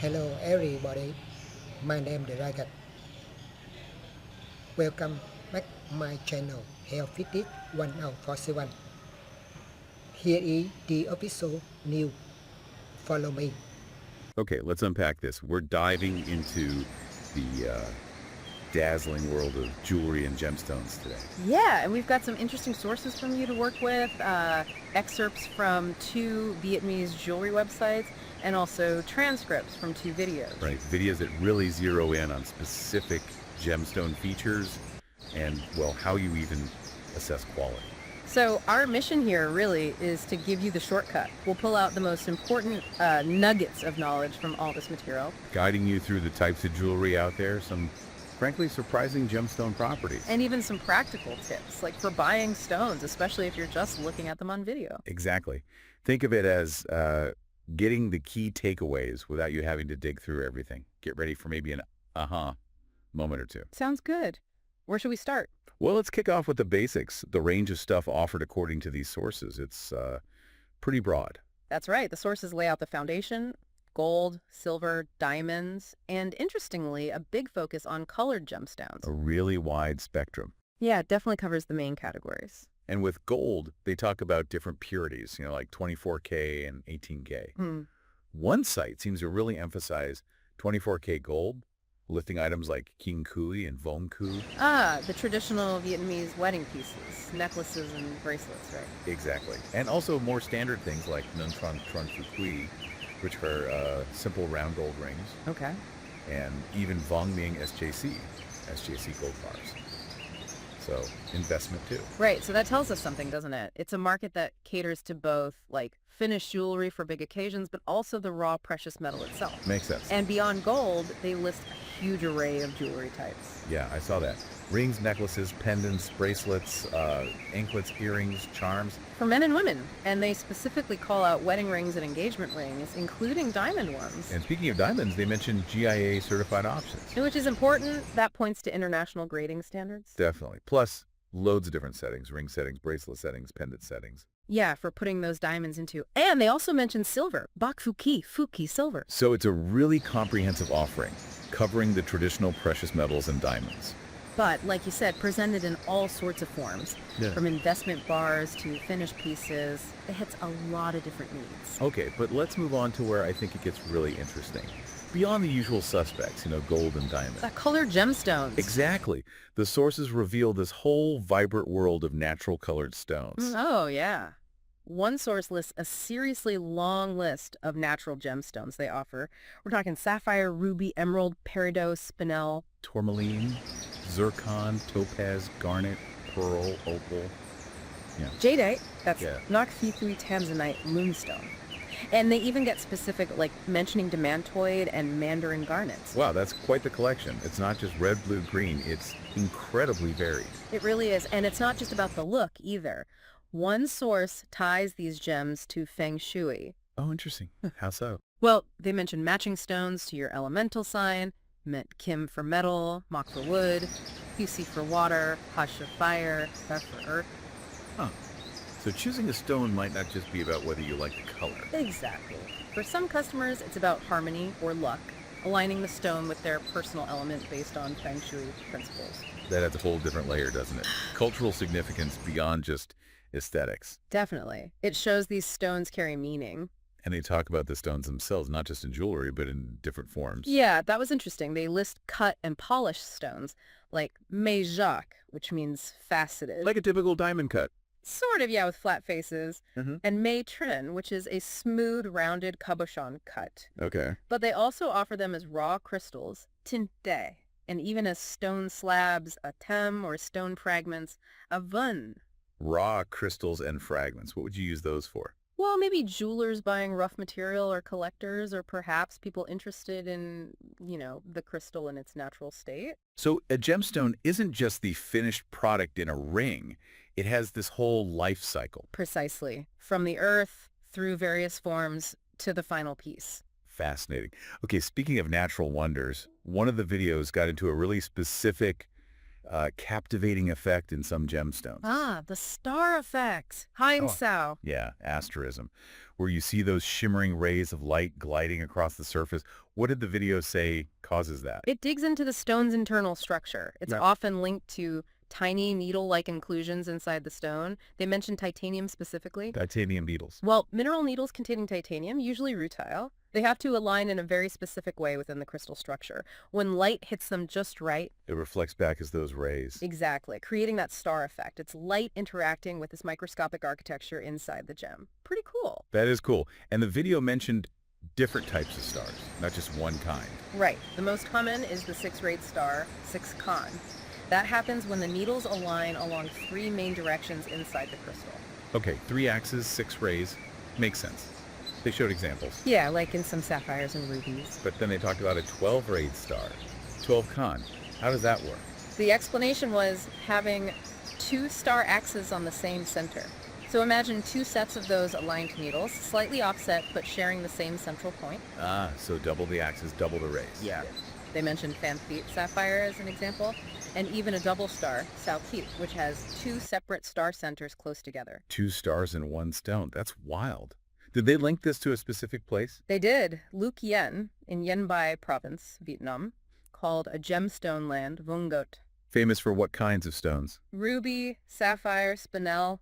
Hello everybody, my name is Ragat. Welcome back my channel Health Fit 1047. Here is the episode new. Follow me. Okay, let's unpack this. We're diving into the dazzling world of jewelry and gemstones today. Yeah, and we've got some interesting sources from you to work with, excerpts from 2 Vietnamese jewelry websites, and also transcripts from 2 videos. Right, videos that really zero in on specific gemstone features and, well, how you even assess quality. So our mission here really is to give you the shortcut. We'll pull out the most important nuggets of knowledge from all this material. Guiding you through the types of jewelry out there, some frankly surprising gemstone properties. And even some practical tips, like for buying stones, especially if you're just looking at them on video. Exactly. Think of it as getting the key takeaways without you having to dig through everything. Get ready for maybe an aha moment or two. Sounds good. Where should we start? Well, let's kick off with the basics, the range of stuff offered according to these sources. It's pretty broad. That's right. The sources lay out the foundation: gold, silver, diamonds, and interestingly, a big focus on colored gemstones. A really wide spectrum. Yeah, it definitely covers the main categories. And with gold, they talk about different purities, like 24K and 18K. One site seems to really emphasize 24K gold, lifting items like King Kui and Vong Kui. The traditional Vietnamese wedding pieces, necklaces and bracelets, right? Exactly. And also more standard things like Nun Tran Tran Phu Kui, which are simple round gold rings, Okay. and even Vong Ming SJC gold bars. So investment too. Right, so that tells us something, doesn't it? It's a market that caters to both, like, finished jewelry for big occasions, but also the raw precious metal itself. Makes sense. And beyond gold, they list a huge array of jewelry types. Yeah, I saw that. Rings, necklaces, pendants, bracelets, anklets, earrings, charms. For men and women. And they specifically call out wedding rings and engagement rings, including diamond ones. And speaking of diamonds, they mentioned GIA certified options. Which is important. That points to international grading standards. Definitely. Plus, loads of different settings: ring settings, bracelet settings, pendant settings. Yeah, for putting those diamonds into. And they also mentioned silver. Bak Fuki silver. So it's a really comprehensive offering, covering the traditional precious metals and diamonds. But, like you said, presented in all sorts of forms. Yeah. From investment bars to finished pieces. It hits a lot of different needs. Okay, but let's move on to where I think it gets really interesting. Beyond the usual suspects, gold and diamond. Colored gemstones. Exactly. The sources reveal this whole vibrant world of natural colored stones. Oh, yeah. One source lists a seriously long list of natural gemstones they offer. We're talking sapphire, ruby, emerald, peridot, spinel. Tourmaline, zircon, topaz, garnet, pearl, opal. Yeah. Jadeite, that's Yeah. Nok Phi Thui Tanzanite moonstone. And they even get specific, like mentioning demantoid and mandarin garnets. Wow, that's quite the collection. It's not just red, blue, green. It's incredibly varied. It really is. And it's not just about the look either. One source ties these gems to feng shui. Oh, interesting. How so? Well, they mention matching stones to your elemental sign, Kim for metal, Mok for wood, Husi for water, Hash for fire, Fe for earth. Huh. So choosing a stone might not just be about whether you like the color. Exactly. For some customers, it's about harmony or luck, aligning the stone with their personal element based on feng shui principles. That adds a whole different layer, doesn't it? Cultural significance beyond just aesthetics. Definitely. It shows these stones carry meaning. And they talk about the stones themselves, not just in jewelry, but in different forms. Yeah, that was interesting. They list cut and polished stones, like Mei Jacques, which means faceted. Like a typical diamond cut. Sort of, yeah, with flat faces. Mm-hmm. And Mei Trin, which is a smooth, rounded cabochon cut. Okay. But they also offer them as raw crystals, tinte, and even as stone slabs, a tem, or stone fragments, a vun. Raw crystals and fragments. What would you use those for? Well, maybe jewelers buying rough material, or collectors, or perhaps people interested in, the crystal in its natural state. So a gemstone isn't just the finished product in a ring. It has this whole life cycle. Precisely. From the earth, through various forms, to the final piece. Fascinating. Okay, speaking of natural wonders, one of the videos got into a really specific captivating effect in some gemstones. Ah, the star effect. Oh, Hindsow. yeah, asterism, where you see those shimmering rays of light gliding across the surface. What did the video say causes that? It digs into the stone's internal structure. It's Yeah. often linked to tiny needle-like inclusions inside the stone. They mention titanium specifically. Titanium beetles. Well, mineral needles containing titanium, usually rutile, they have to align in a very specific way within the crystal structure. When light hits them just right, It reflects back as those rays. exactly, creating that star effect. It's light interacting with this microscopic architecture inside the gem. Pretty cool. That is cool. And the video mentioned different types of stars, not just one kind. Right. The most common is the six-rayed star, 6-con. That happens when the needles align along 3 main directions inside the crystal. Okay, 3 axes, 6 rays. Makes sense. They showed examples. Yeah, like in some sapphires and rubies. But then they talked about a 12-rayed star, 12-con. How does that work? The explanation was having 2 star axes on the same center. So imagine 2 sets of those aligned needles, slightly offset but sharing the same central point. Ah, so double the axes, double the rays. Yeah. They mentioned Fanthite sapphire as an example, and even a double star, Saltite, which has 2 separate star centers close together. 2 stars in 1 stone. That's wild. Did they link this to a specific place? They did. Luc Yen, in Yen Bai province, Vietnam, called a gemstone land Vungot. Famous for what kinds of stones? Ruby, sapphire, spinel,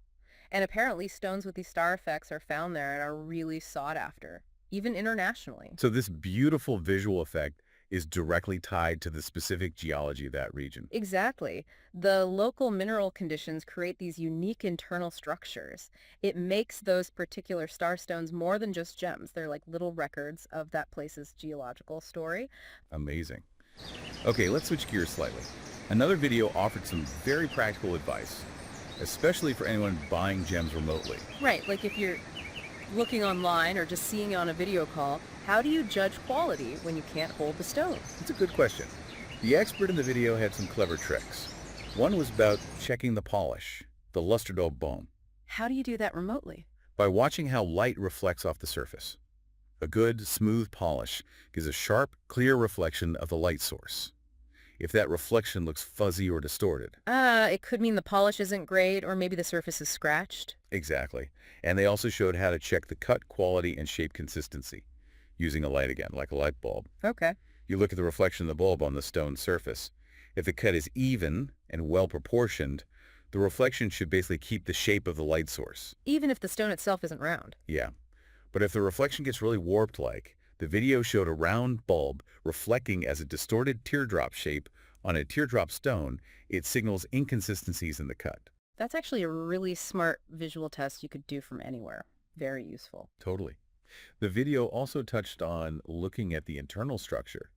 and apparently stones with these star effects are found there and are really sought after, even internationally. So this beautiful visual effect is directly tied to the specific geology of that region. Exactly. The local mineral conditions create these unique internal structures. It makes those particular star stones more than just gems. They're like little records of that place's geological story. Amazing. Okay, let's switch gears slightly. Another video offered some very practical advice, especially for anyone buying gems remotely. Right, like if you're looking online or just seeing it on a video call, how do you judge quality when you can't hold the stone? It's a good question. The expert in the video had some clever tricks. One was about checking the polish, the luster du baume, How do you do that remotely? by watching how light reflects off the surface. A good, smooth polish gives a sharp, clear reflection of the light source. If that reflection looks fuzzy or distorted. It could mean the polish isn't great, or maybe the surface is scratched. Exactly. And they also showed how to check the cut quality and shape consistency, using a light again, like a light bulb. Okay. You look at the reflection of the bulb on the stone surface. If the cut is even and well proportioned, the reflection should basically keep the shape of the light source. Even if the stone itself isn't round. Yeah. But if the reflection gets really warped-like, the video showed a round bulb reflecting as a distorted teardrop shape on a teardrop stone. It signals inconsistencies in the cut. That's actually a really smart visual test you could do from anywhere. Very useful. Totally. The video also touched on looking at the internal structure,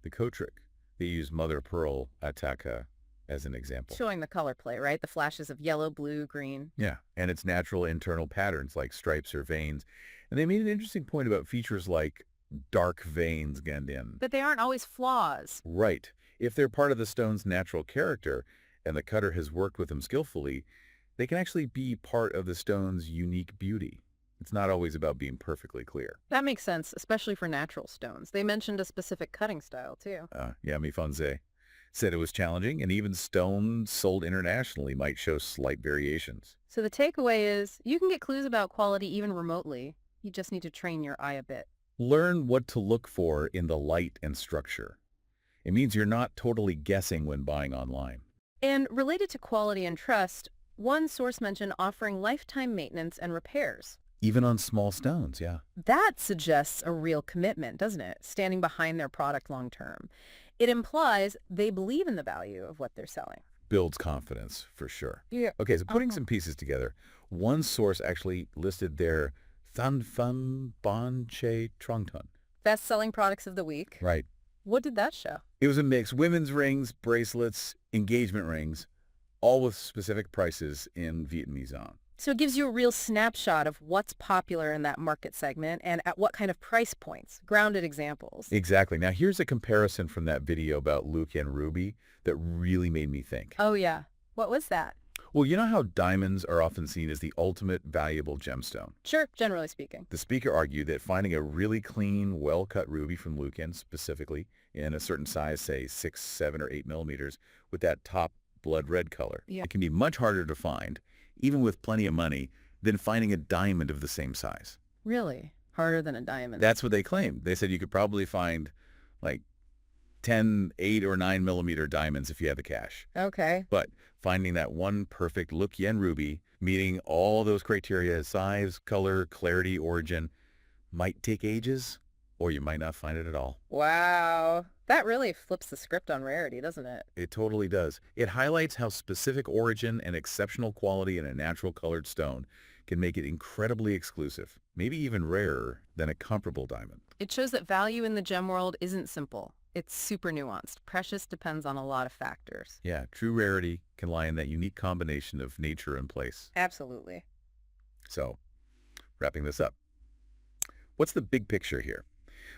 the cotric. They use mother pearl Ataka as an example. Showing the color play, right? The flashes of yellow, blue, green. Yeah, and its natural internal patterns like stripes or veins. And they made an interesting point about features like dark veins, Gandin. But they aren't always flaws. Right. If they're part of the stone's natural character and the cutter has worked with them skillfully, they can actually be part of the stone's unique beauty. It's not always about being perfectly clear. That makes sense, especially for natural stones. They mentioned a specific cutting style, too. Yeah, Mifanze said it was challenging, and even stones sold internationally might show slight variations. So the takeaway is you can get clues about quality even remotely. You just need to train your eye a bit. Learn what to look for in the light and structure. It means you're not totally guessing when buying online. And related to quality and trust, one source mentioned offering lifetime maintenance and repairs. Even on small stones, yeah. That suggests a real commitment, doesn't it? Standing behind their product long term. It implies they believe in the value of what they're selling. Builds confidence, for sure. Yeah. Okay, so putting some pieces together, one source actually listed their Than Fun Bon Che Trongton. Best-selling products of the week. Right. What did that show? It was a mix. Women's rings, bracelets, engagement rings, all with specific prices in Vietnamese on. So it gives you a real snapshot of what's popular in that market segment and at what kind of price points. Grounded examples. Exactly. Now, here's a comparison from that video about Luke and Ruby that really made me think. Oh, yeah. What was that? Well, you know how diamonds are often seen as the ultimate valuable gemstone? Sure, generally speaking. The speaker argued that finding a really clean, well-cut ruby from Lucan, specifically in a certain size, say 6, 7, or 8 millimeters, with that top blood red color. Yeah. It can be much harder to find, even with plenty of money, than finding a diamond of the same size. Really? Harder than a diamond. That's what they claimed. They said you could probably find like 10, 8 or 9 millimeter diamonds if you had the cash. Okay. But finding that one perfect Look Yen ruby, meeting all those criteria, size, color, clarity, origin, might take ages, or you might not find it at all. Wow. That really flips the script on rarity, doesn't it? It totally does. It highlights how specific origin and exceptional quality in a natural colored stone can make it incredibly exclusive, maybe even rarer than a comparable diamond. It shows that value in the gem world isn't simple. It's super nuanced. Precious depends on a lot of factors. Yeah, true rarity can lie in that unique combination of nature and place. Absolutely. So, wrapping this up, what's the big picture here?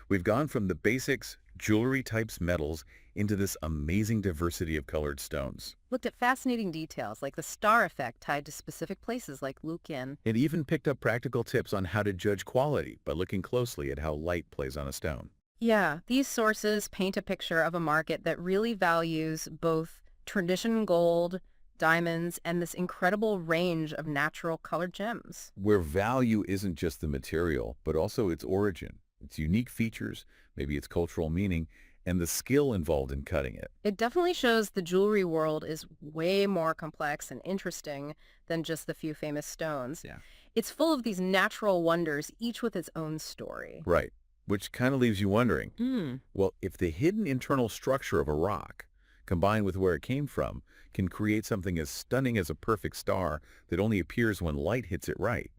We've gone from the basics, jewelry types, metals, into this amazing diversity of colored stones. Looked at fascinating details like the star effect tied to specific places like Lukin. It even picked up practical tips on how to judge quality by looking closely at how light plays on a stone. Yeah, these sources paint a picture of a market that really values both traditional gold, diamonds, and this incredible range of natural colored gems. Where value isn't just the material, but also its origin, its unique features, maybe its cultural meaning, and the skill involved in cutting it. It definitely shows the jewelry world is way more complex and interesting than just the few famous stones. Yeah. It's full of these natural wonders, each with its own story. Right. Which kind of leaves you wondering, Hmm. well, if the hidden internal structure of a rock, combined with where it came from, can create something as stunning as a perfect star that only appears when light hits it right,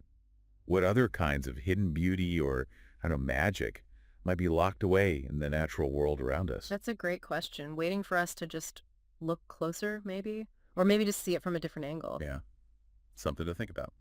what other kinds of hidden beauty or, I don't know, magic might be locked away in the natural world around us? That's a great question. Waiting for us to just look closer, maybe? Or maybe just see it from a different angle. Yeah, something to think about.